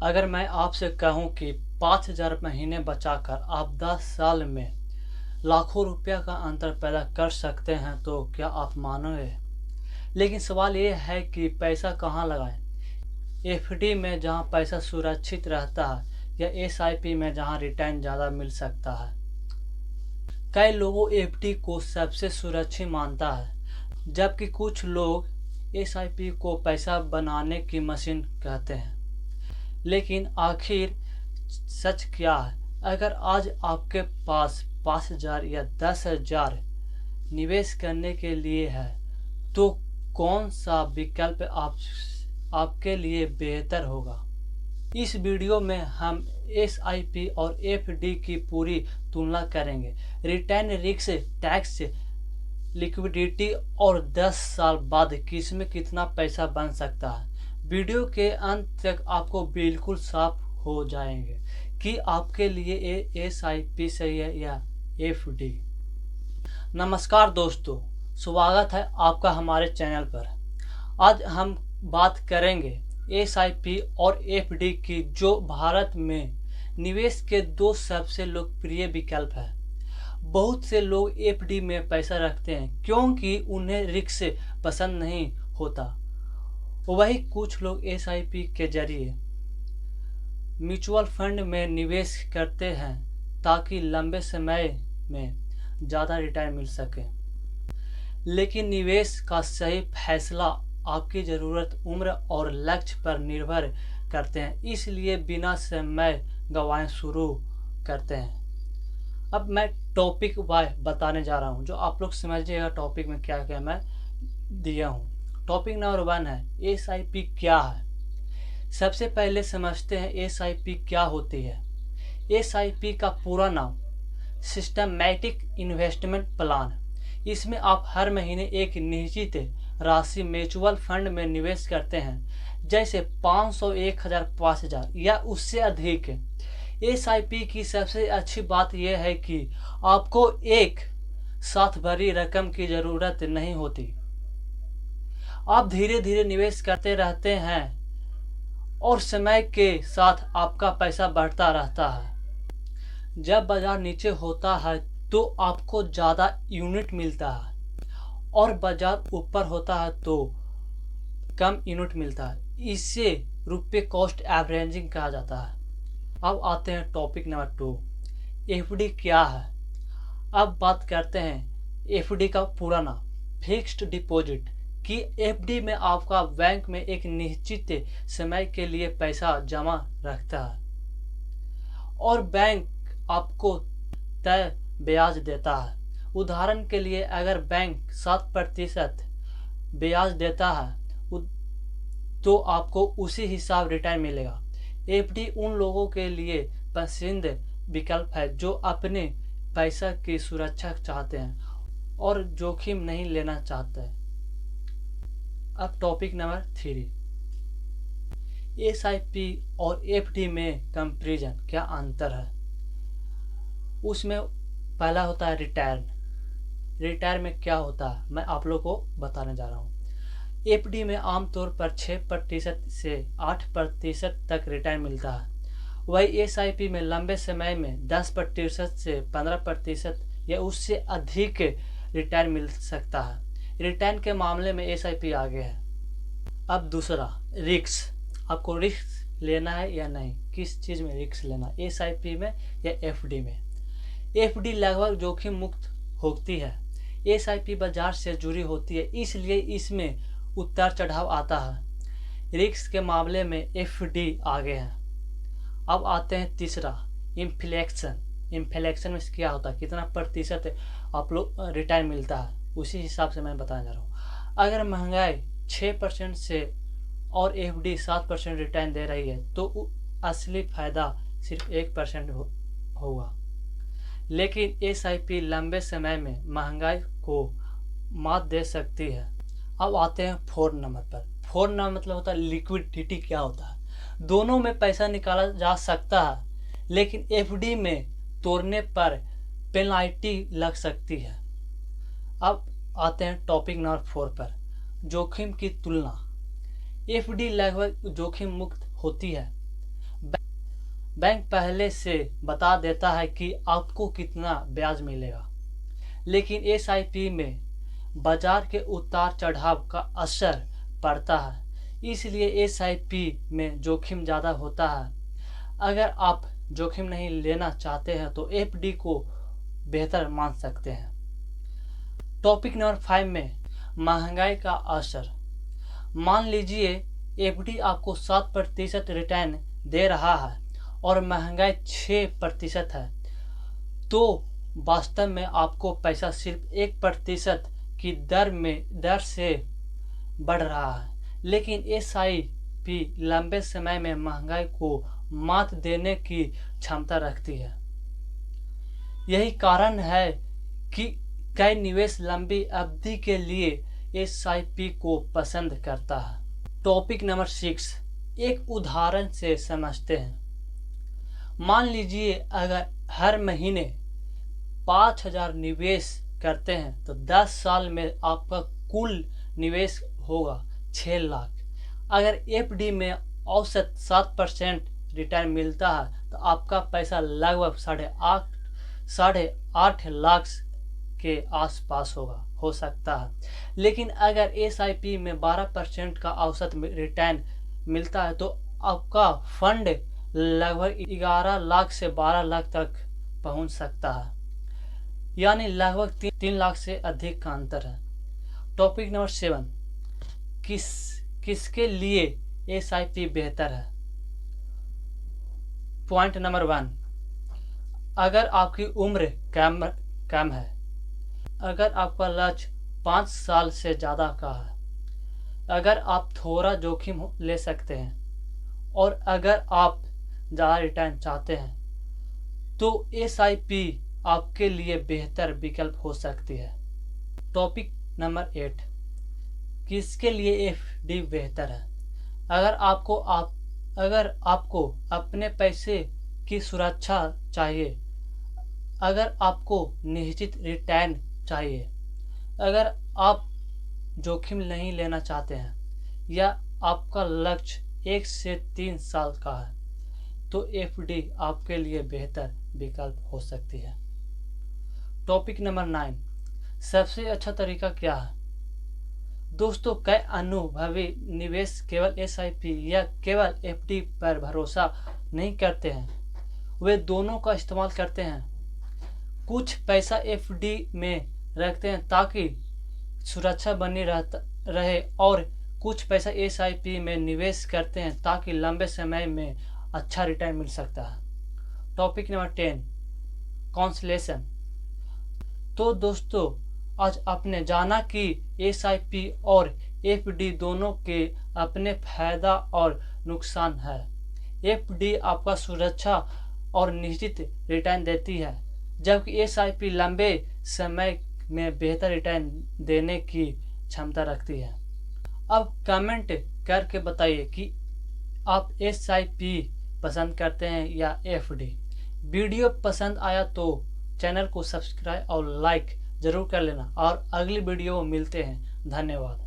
अगर मैं आपसे कहूं कि 5,000 महीने बचाकर आप 10 साल में लाखों रुपया का अंतर पैदा कर सकते हैं तो क्या आप मानोगे? लेकिन सवाल ये है कि पैसा कहाँ लगाएं? एफडी में जहां पैसा सुरक्षित रहता है या एसआईपी में जहां रिटर्न ज़्यादा मिल सकता है? कई लोगों एफडी को सबसे सुरक्षित मानता है जबकि कुछ लोग एसआईपी को पैसा बनाने की मशीन कहते हैं। लेकिन आखिर सच क्या है? अगर आज आपके पास 5,000 या 10,000 निवेश करने के लिए है तो कौन सा विकल्प आपके लिए बेहतर होगा? इस वीडियो में हम एसआईपी और एफडी की पूरी तुलना करेंगे। रिटर्न, रिस्क, टैक्स, लिक्विडिटी और 10 साल बाद किसमें कितना पैसा बन सकता है। वीडियो के अंत तक आपको बिल्कुल साफ हो जाएंगे कि आपके लिए एसआईपी सही है या एफडी। नमस्कार दोस्तों, स्वागत है आपका हमारे चैनल पर। आज हम बात करेंगे एसआईपी और एफडी की, जो भारत में निवेश के दो सबसे लोकप्रिय विकल्प हैं। बहुत से लोग एफडी में पैसा रखते हैं क्योंकि उन्हें रिस्क पसंद नहीं होता। वही कुछ लोग एसआईपी के जरिए म्यूचुअल फंड में निवेश करते हैं ताकि लंबे समय में ज़्यादा रिटर्न मिल सके। लेकिन निवेश का सही फैसला आपकी ज़रूरत, उम्र और लक्ष्य पर निर्भर करते हैं। इसलिए बिना समय गंवाए शुरू करते हैं। अब मैं टॉपिक वाइज बताने जा रहा हूं, जो आप लोग समझिएगा टॉपिक में क्या क्या मैं दिया हूं। टॉपिक नंबर 1 है एसआईपी क्या है। सबसे पहले समझते हैं एसआईपी क्या होती है। एसआईपी का पूरा नाम सिस्टमैटिक इन्वेस्टमेंट प्लान। इसमें आप हर महीने एक निश्चित राशि म्यूचुअल फंड में निवेश करते हैं, जैसे 500, 1,000, 5,000 या उससे अधिक। एसआईपी की सबसे अच्छी बात यह है कि आपको एक साथ बड़ी रकम की जरूरत नहीं होती। आप धीरे धीरे निवेश करते रहते हैं और समय के साथ आपका पैसा बढ़ता रहता है। जब बाजार नीचे होता है तो आपको ज़्यादा यूनिट मिलता है और बाजार ऊपर होता है तो कम यूनिट मिलता है। इसे रुपये कॉस्ट एवरेजिंग कहा जाता है। अब आते हैं टॉपिक नंबर 2, एफडी क्या है। अब बात करते हैं एफडी का पूरा नाम फिक्स्ड डिपॉजिट कि एफडी में आपका बैंक में एक निश्चित समय के लिए पैसा जमा रखता है और बैंक आपको तय ब्याज देता है। उदाहरण के लिए अगर बैंक 7% ब्याज देता है तो आपको उसी हिसाब रिटर्न मिलेगा। एफडी उन लोगों के लिए पसंद विकल्प है जो अपने पैसा की सुरक्षा चाहते हैं और जोखिम नहीं लेना चाहते हैं। अब टॉपिक नंबर 3, एसआईपी और एफडी में कंपैरिजन, क्या अंतर है। उसमें पहला होता है रिटर्न। रिटर्न में क्या होता है मैं आप लोग को बताने जा रहा हूँ। एफडी में आमतौर पर 6% से 8% तक रिटर्न मिलता है। वही एसआईपी में लंबे समय में 10% से 15% या उससे अधिक रिटर्न मिल सकता है। रिटर्न के मामले में एसआईपी आगे है। अब दूसरा, रिस्क। आपको रिस्क लेना है या नहीं, किस चीज़ में रिस्क लेना, एसआईपी में या एफडी में। एफडी लगभग जोखिम मुक्त होती है। एसआईपी बाजार से जुड़ी होती है, इसलिए इसमें उतार चढ़ाव आता है। रिस्क के मामले में एफडी आगे है। अब आते हैं तीसरा, इन्फ्लेक्शन। इन्फ्लेक्शन में क्या होता है, कितना प्रतिशत आप लोग रिटर्न मिलता है, उसी हिसाब से मैं बताने जा रहा हूँ। अगर महंगाई 6% से और एफडी 7% रिटर्न दे रही है तो असली फायदा सिर्फ 1% होगा। लेकिन एसआईपी लंबे समय में महंगाई को मात दे सकती है। अब आते हैं 4 नंबर पर। 4 नंबर मतलब होता है लिक्विडिटी। क्या होता है, दोनों में पैसा निकाला जा सकता है, लेकिन एफडी में तोड़ने पर पेनाल्टी लग सकती है। अब आते हैं टॉपिक नंबर 4 पर, जोखिम की तुलना। एफडी लगभग जोखिम मुक्त होती है। बैंक पहले से बता देता है कि आपको कितना ब्याज मिलेगा, लेकिन एसआईपी में बाजार के उतार चढ़ाव का असर पड़ता है, इसलिए एसआईपी में जोखिम ज़्यादा होता है। अगर आप जोखिम नहीं लेना चाहते हैं तो एफडी को बेहतर मान सकते हैं। टॉपिक नंबर 5 में महंगाई का असर। मान लीजिए एफडी आपको 7% रिटर्न दे रहा है और महंगाई 6% है, तो वास्तव में आपको पैसा सिर्फ 1% की दर से बढ़ रहा है। लेकिन एसआईपी लंबे समय में महंगाई को मात देने की क्षमता रखती है। यही कारण है कि कई निवेश लंबी अवधि के लिए एसआईपी को पसंद करता है। टॉपिक नंबर 6, एक उदाहरण से समझते हैं। मान लीजिए अगर हर महीने 5,000 निवेश करते हैं तो 10 साल में आपका कुल निवेश होगा 6 लाख। अगर एफडी में औसत 7% रिटर्न मिलता है तो आपका पैसा लगभग 8.5 लाख के आसपास हो सकता है। लेकिन अगर एसआईपी में 12% का औसत रिटर्न मिलता है तो आपका फंड लगभग 11 लाख से 12 लाख तक पहुंच सकता है, यानी लगभग 3 लाख से अधिक का अंतर है। टॉपिक नंबर 7, किसके लिए एसआईपी बेहतर है। पॉइंट नंबर 1, अगर आपकी उम्र कम है, अगर आपका लक्ष्य 5 साल से ज़्यादा का है, अगर आप थोड़ा जोखिम ले सकते हैं और अगर आप ज़्यादा रिटर्न चाहते हैं तो एसआईपी आपके लिए बेहतर विकल्प हो सकती है। टॉपिक नंबर 8, किसके लिए एफडी बेहतर है। अगर आपको अपने पैसे की सुरक्षा चाहिए, अगर आपको निश्चित रिटर्न चाहिए, अगर आप जोखिम नहीं लेना चाहते हैं या आपका लक्ष्य 1 से 3 साल का है तो एफडी आपके लिए बेहतर विकल्प हो सकती है। टॉपिक नंबर 9, सबसे अच्छा तरीका क्या है। दोस्तों, कई अनुभवी निवेश केवल एसआईपी या केवल एफडी पर भरोसा नहीं करते हैं, वे दोनों का इस्तेमाल करते हैं। कुछ पैसा एफडी में रखते हैं ताकि सुरक्षा बनी रहे और कुछ पैसा एसआईपी में निवेश करते हैं ताकि लंबे समय में अच्छा रिटर्न मिल सकता है। Topic number 10, constellation. तो दोस्तों, आज आपने जाना कि एसआईपी और एफडी दोनों के अपने फायदा और नुकसान है। एफडी आपका सुरक्षा और निश्चित रिटर्न देती है, जबकि एसआईपी लंबे समय में बेहतर रिटर्न देने की क्षमता रखती है। अब कमेंट करके बताइए कि आप एसआईपी पसंद करते हैं या एफडी। वीडियो पसंद आया तो चैनल को सब्सक्राइब और लाइक जरूर कर लेना और अगली वीडियो में मिलते हैं। धन्यवाद।